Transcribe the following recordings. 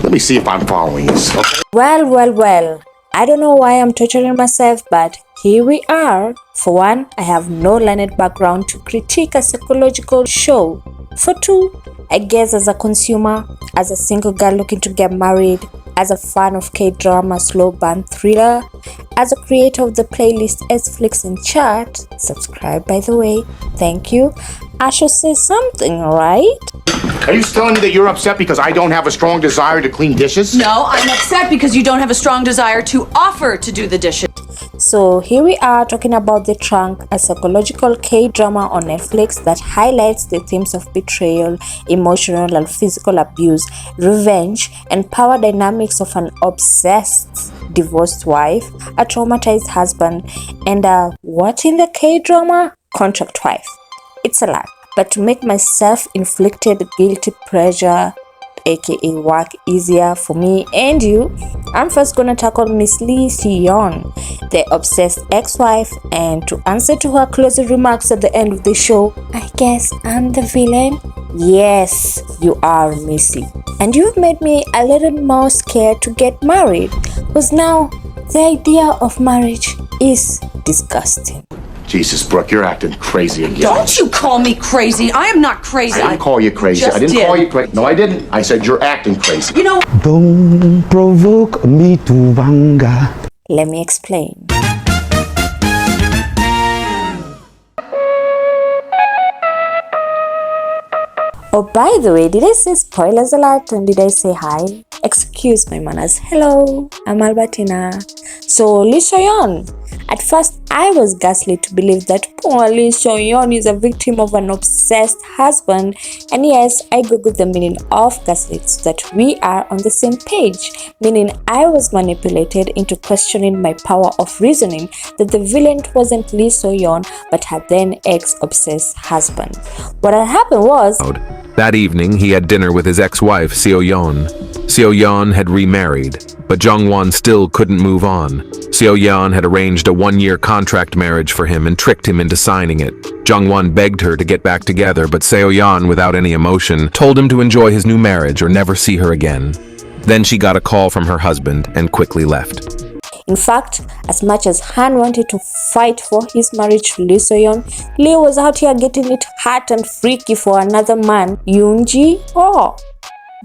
Let me see if I'm following this, okay? Well. I don't know why I'm torturing myself, but here we are. For one, I have no learned background to critique a psychological show. For two, I guess as a consumer, as a single girl looking to get married, as a fan of kdrama slow burn thriller, as a creator of the playlist Netflix in chat, subscribe by the way, thank you, I should say something, right? Are you telling me that you're upset because I don't have a strong desire to clean dishes? No, I'm upset because you don't have a strong desire to offer to do the dishes. So here we are talking about The Trunk, a psychological K-drama on Netflix that highlights the themes of betrayal, emotional and physical abuse, revenge, and power dynamics of an obsessed divorced wife, a traumatized husband, and a what in the K-drama? Contract wife. It's a lot. But to make my self-inflicted guilty pleasure aka work easier for me and you, I'm first gonna tackle Miss Lee Si-yeon, the obsessed ex-wife, and to answer to her closing remarks at the end of the show, I guess I'm the villain? Yes, you are, Missy. And you've made me a little more scared to get married, because now the idea of marriage is disgusting. Jesus, Brooke, you're acting crazy again. Don't you call me crazy. I am not crazy. I didn't call you crazy. I didn't call you crazy. No, I didn't. I said you're acting crazy. You know, Don't provoke me to anger. Let me explain. Oh, by the way, did I say spoilers alert and did I say hi? Excuse my manners. Hello, I'm Albertina. So, Lee So-yeon. At first, I was gaslit to believe that poor Lee So-yeon is a victim of an obsessed husband. And yes, I googled the meaning of gaslit so that we are on the same page. Meaning I was manipulated into questioning my power of reasoning that the villain wasn't Lee So-yeon but her then ex-obsessed husband. What had happened was... That evening, he had dinner with his ex-wife, Seo-yeon. Seo-yeon had remarried, but Jung-won still couldn't move on. Seo-yeon had arranged a one-year contract marriage for him and tricked him into signing it. Jung-won begged her to get back together, but Seo-yeon, without any emotion, told him to enjoy his new marriage or never see her again. Then she got a call from her husband and quickly left. In fact, as much as Han wanted to fight for his marriage to Lee So-yeon, Lee was out here getting it hot and freaky for another man, Yoonji. Oh,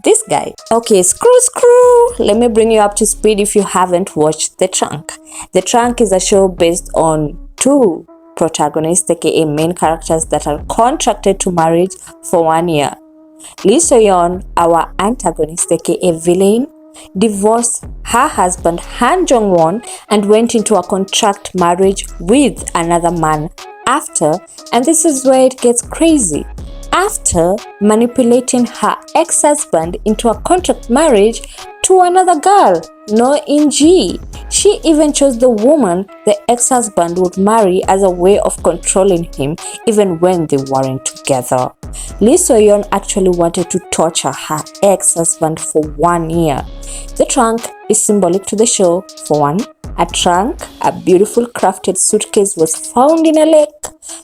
this guy. Okay, screw. Let me bring you up to speed if you haven't watched The Trunk. The Trunk is a show based on two protagonists, aka main characters that are contracted to marriage for 1 year. Lee So-yeon, our antagonist, aka villain, divorced her husband Han Jong-won and went into a contract marriage with another man after, and this is where it gets crazy, after manipulating her ex-husband into a contract marriage to another girl, No In-ji. She even chose the woman the ex-husband would marry as a way of controlling him even when they weren't together. Lee So-yeon actually wanted to torture her ex-husband for 1 year. The trunk is symbolic to the show. For one, a trunk, a beautiful crafted suitcase, was found in a lake.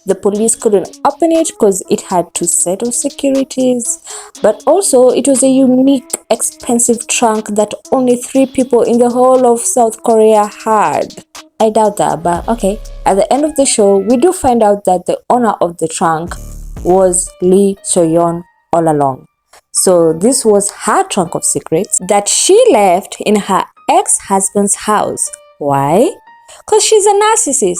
The police couldn't open it because it had to settle securities. But also, it was a unique, expensive trunk that only 3 people in the whole of South Korea had. I doubt that, but okay. At the end of the show, we do find out that the owner of the trunk was Lee So-yeon all along. So this was her trunk of secrets that she left in her ex-husband's house. Why? Because she's a narcissist.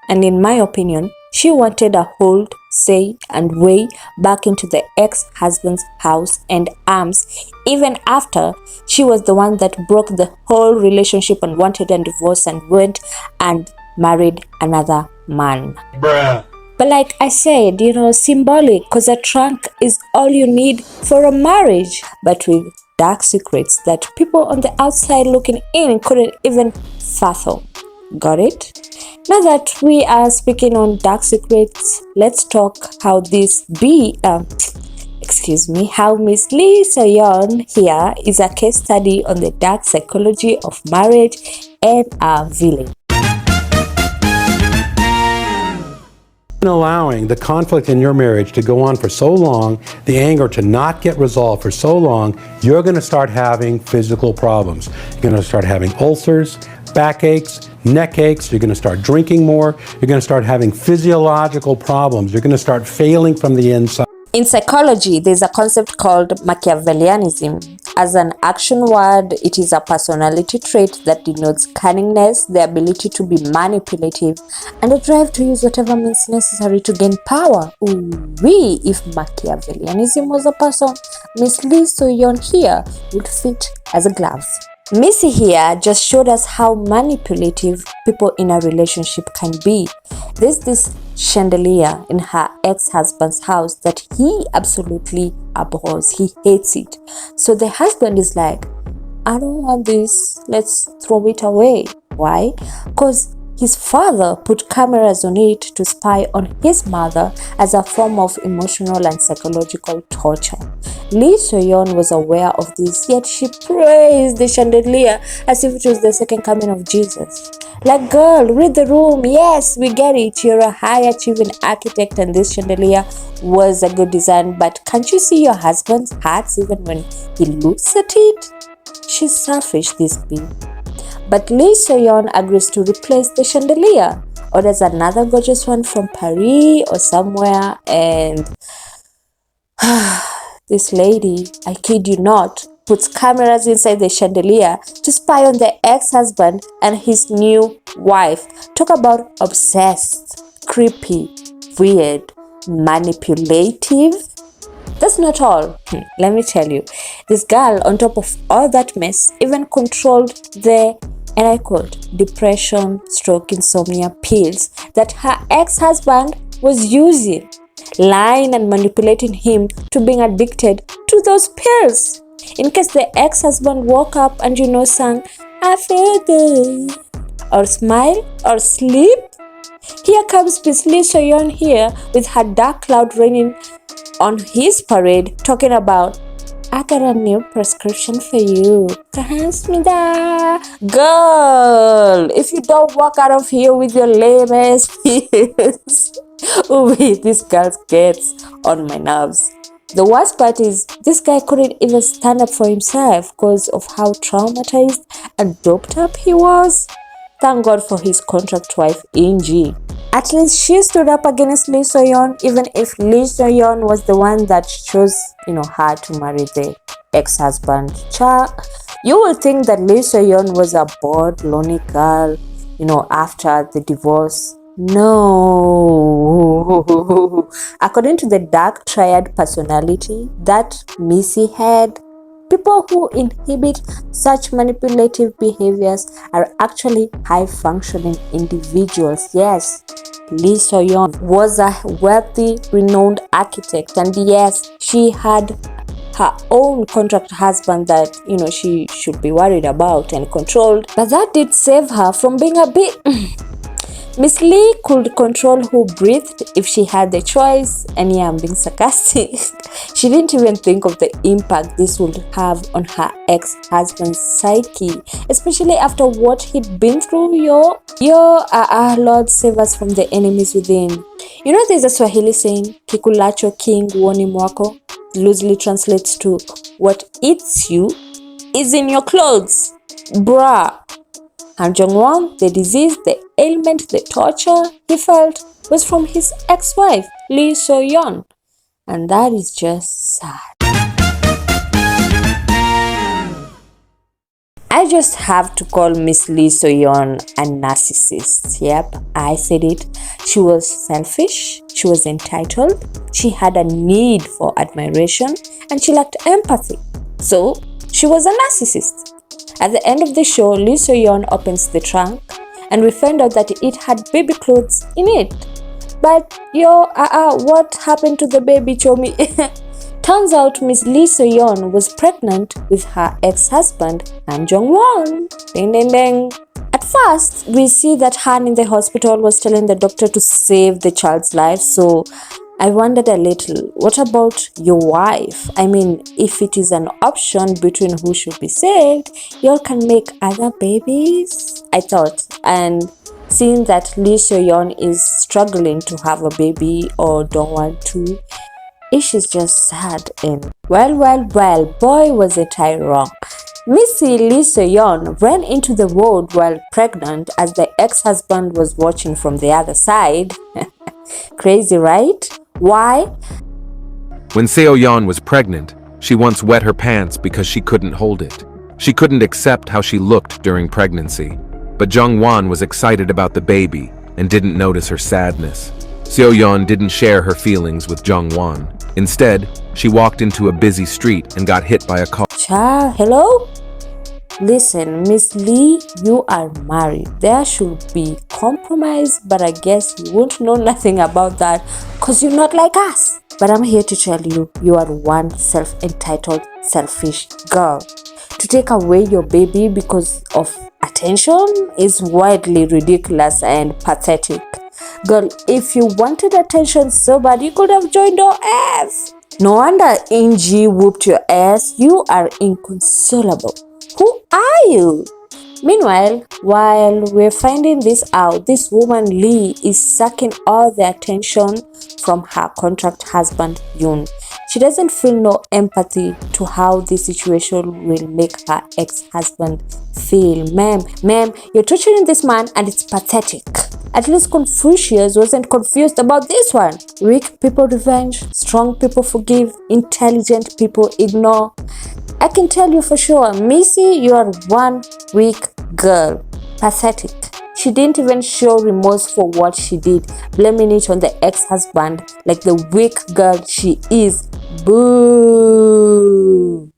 And in my opinion, she wanted a hold, say, and way back into the ex-husband's house and arms, even after she was the one that broke the whole relationship and wanted a divorce and went and married another man. Bruh. But like I said, symbolic, because a trunk is all you need for a marriage, but with dark secrets that people on the outside looking in couldn't even fathom. Got it? Now that we are speaking on dark secrets, let's talk how how Miss Lee So-yeon here is a case study on the dark psychology of marriage and a villain. allowing the conflict in your marriage to go on for so long, the anger to not get resolved for so long, you're going to start having physical problems. You're going to start having ulcers, backaches, neck aches. You're going to start drinking more. You're going to start having physiological problems. You're going to start failing from the inside. In psychology, there's a concept called Machiavellianism. As an action word, it is a personality trait that denotes cunningness, the ability to be manipulative, and a drive to use whatever means necessary to gain power. Ooh-wee, if Machiavellianism was a person, Miss Lee So-yeon here would fit as a glove. Missy here just showed us how manipulative people in a relationship can be. There's this chandelier in her ex-husband's house that he absolutely abhors. He hates it. So the husband is like, I don't want this. Let's throw it away. Why? Because his father put cameras on it to spy on his mother as a form of emotional and psychological torture. Lee So-yeon was aware of this, yet she praised the chandelier as if it was the second coming of Jesus. Like, girl, read the room. Yes, we get it. You're a high-achieving architect and this chandelier was a good design, but can't you see your husband's hearts even when he looks at it? She's selfish, this bee. But Lee So-yeon agrees to replace the chandelier, orders another gorgeous one from Paris or somewhere, and this lady, I kid you not, puts cameras inside the chandelier to spy on the ex-husband and his new wife. Talk about obsessed, creepy, weird, manipulative. That's not all. Let me tell you. This girl, on top of all that mess, even controlled the, and I quote, depression, stroke, insomnia pills that her ex-husband was using, lying and manipulating him to being addicted to those pills. In case the ex-husband woke up and sang, I feel good, or smile, or sleep, here comes Miss Lee So-yeon here with her dark cloud raining on his parade, talking about, I got a new prescription for you. Girl, if you don't walk out of here with your lame ass pills. Wait, this girl gets on my nerves. The worst part is, this guy couldn't even stand up for himself because of how traumatized and doped up he was. Thank God for his contract wife, Inji. At least she stood up against Lee So-yeon, even if Lee So-yeon was the one that chose, her to marry the ex-husband. You will think that Lee So-yeon was a bored, lonely girl, after the divorce. No. According to the dark triad personality that Missy had, people who inhibit such manipulative behaviors are actually high-functioning individuals. Yes, Lee So-yeon was a wealthy, renowned architect, and yes, she had her own contract husband that, she should be worried about and controlled, but that did save her from being a bit... Miss Lee could control who breathed if she had the choice, and yeah, I'm being sarcastic. She didn't even think of the impact this would have on her ex-husband's psyche, especially after what he'd been through. Lord save us from the enemies within. There's a Swahili saying, Kikulacho king uoni mwako, loosely translates to, what eats you is in your clothes. Bruh. Han Jong-won, the disease, the ailment, the torture he felt was from his ex-wife, Lee So-yeon. And that is just sad. I just have to call Miss Lee So-yeon a narcissist. Yep, I said it. She was selfish, she was entitled, she had a need for admiration, and she lacked empathy. So, she was a narcissist. At the end of the show, Lee So-yeon opens the trunk and we find out that it had baby clothes in it. But what happened to the baby, Chomi? Turns out Miss Lee So-yeon was pregnant with her ex-husband, Han Jong-won. Ding, ding, ding. At first, we see that Han in the hospital was telling the doctor to save the child's life, so I wondered a little, what about your wife? I mean, if it is an option between who should be saved, y'all can make other babies, I thought. And seeing that Lee So-yeon is struggling to have a baby or don't want to. Ish is just sad and well, boy wasn't I wrong. Missy Lee So-yeon ran into the road while pregnant as the ex-husband was watching from the other side. Crazy, right? Why? When Seo-yeon was pregnant, she once wet her pants because she couldn't hold it. She couldn't accept how she looked during pregnancy. But Jung-won was excited about the baby and didn't notice her sadness. Seo-yeon didn't share her feelings with Jung-won. Instead, she walked into a busy street and got hit by a car. Hello? Listen, Miss Lee, you are married. There should be compromise, but I guess you won't know nothing about that because you're not like us. But I'm here to tell you, you are one self-entitled, selfish girl. To take away your baby because of attention is wildly ridiculous and pathetic. Girl, if you wanted attention so bad, you could have joined our ass. No wonder Inji whooped your ass. You are inconsolable. Who are you? Meanwhile, while we're finding this out, this woman Lee is sucking all the attention from her contract husband Yoon. She doesn't feel no empathy to how this situation will make her ex-husband feel. Ma'am, you're torturing this man and it's pathetic. At least Confucius wasn't confused about this one. Weak people revenge, strong people forgive, intelligent people ignore. I can tell you for sure, Missy, you are one weak girl. Pathetic. She didn't even show remorse for what she did, blaming it on the ex-husband like the weak girl she is. Boo!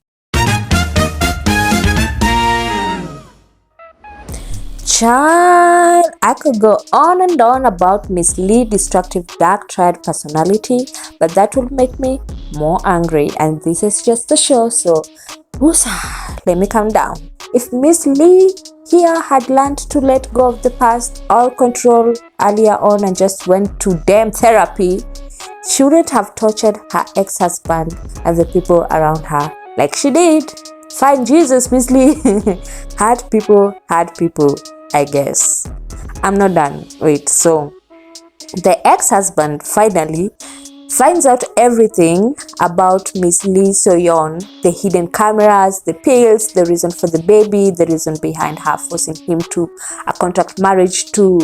Child, I could go on and on about Miss Lee's destructive dark-tried personality, but that will make me more angry, and this is just the show, so let me calm down. If Miss Lee here had learned to let go of the past, all control earlier on and just went to damn therapy, she wouldn't have tortured her ex-husband and the people around her like she did. Find Jesus, Miss Lee. Hard people, I guess. I'm not done. Wait, so the ex-husband finally finds out everything about Miss Lee So-yeon, the hidden cameras, the pills, the reason for the baby, the reason behind her forcing him to a contract marriage to,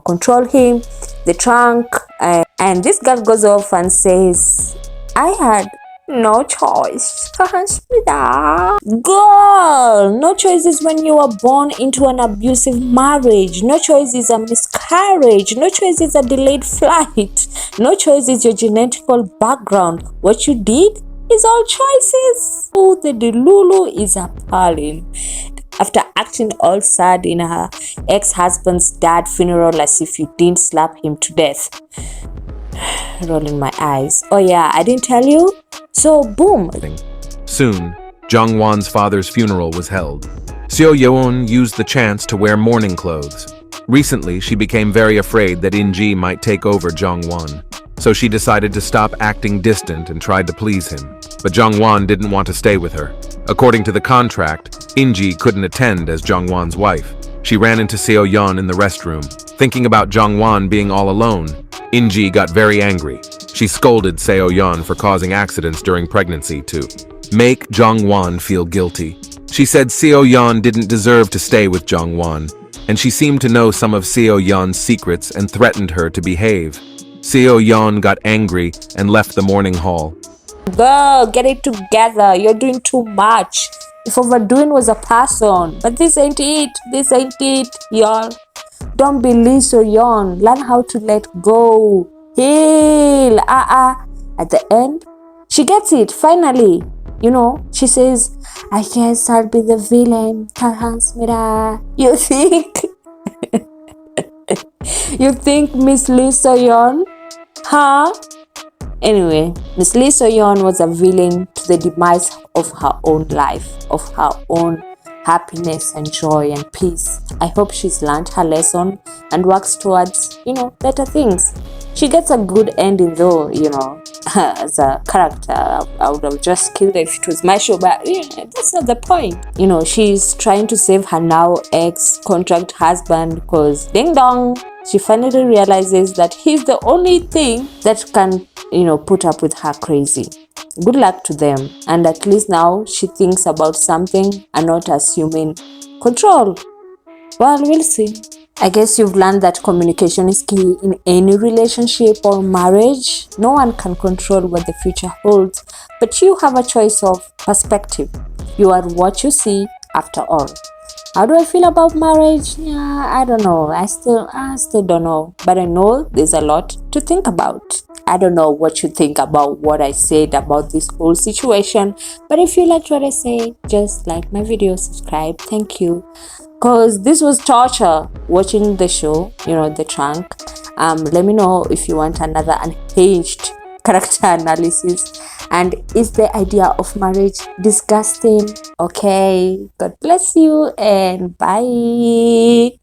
control him, the trunk, and this girl goes off and says, I had no choice. Girl, no choice is when you are born into an abusive marriage. No choice is a miscarriage. No choice is a delayed flight. No choice is your genetical background. What you did is all choices. Oh, the Delulu is appalling. After acting all sad in her ex-husband's dad's funeral as if you didn't slap him to death. Rolling my eyes. Oh yeah, I didn't tell you? So boom. Soon, Jung-won's father's funeral was held. Seo-yeon used the chance to wear mourning clothes. Recently, she became very afraid that In-ji might take over Jung-won, so she decided to stop acting distant and tried to please him. But Jung-won didn't want to stay with her. According to the contract, In-ji couldn't attend as Jung-won's wife. She ran into Seo-yeon in the restroom. Thinking about Jung-won being all alone, In-ji got very angry. She scolded Seo-yeon for causing accidents during pregnancy to make Jung-won feel guilty. She said Seo-yeon didn't deserve to stay with Jung-won, and she seemed to know some of Seo-yeon's secrets and threatened her to behave. Seo-yeon got angry and left the mourning hall. Girl, get it together. You're doing too much. If overdoing was a person, but this ain't it. This ain't it, y'all. Don't be Lee So-yeon. Learn how to let go. Heal. At the end, she gets it, finally. She says, I guess I'll be the villain. You think? You think Miss Lee So-yeon? Huh? Anyway, Miss Lee So-yeon was a villain to the demise of her own life, of her own happiness and joy and peace. I hope she's learned her lesson and works towards, better things. She gets a good ending though, as a character. I would have just killed her if it was my show, but that's not the point. She's trying to save her now ex-contract husband because ding dong, she finally realizes that he's the only thing that can, put up with her crazy. Good luck to them. And at least now she thinks about something and not assuming control. Well, we'll see. I guess you've learned that communication is key in any relationship or marriage. No one can control what the future holds, but you have a choice of perspective. You are what you see after all. How do I feel about marriage? Yeah, I don't know. I still don't know. But I know there's a lot to think about. I don't know what you think about what I said about this whole situation. But if you liked what I said, just like my video, subscribe. Thank you. Because this was torture watching the show, The Trunk. Let me know if you want another unhinged character analysis. And is the idea of marriage disgusting? Okay, God bless you and bye.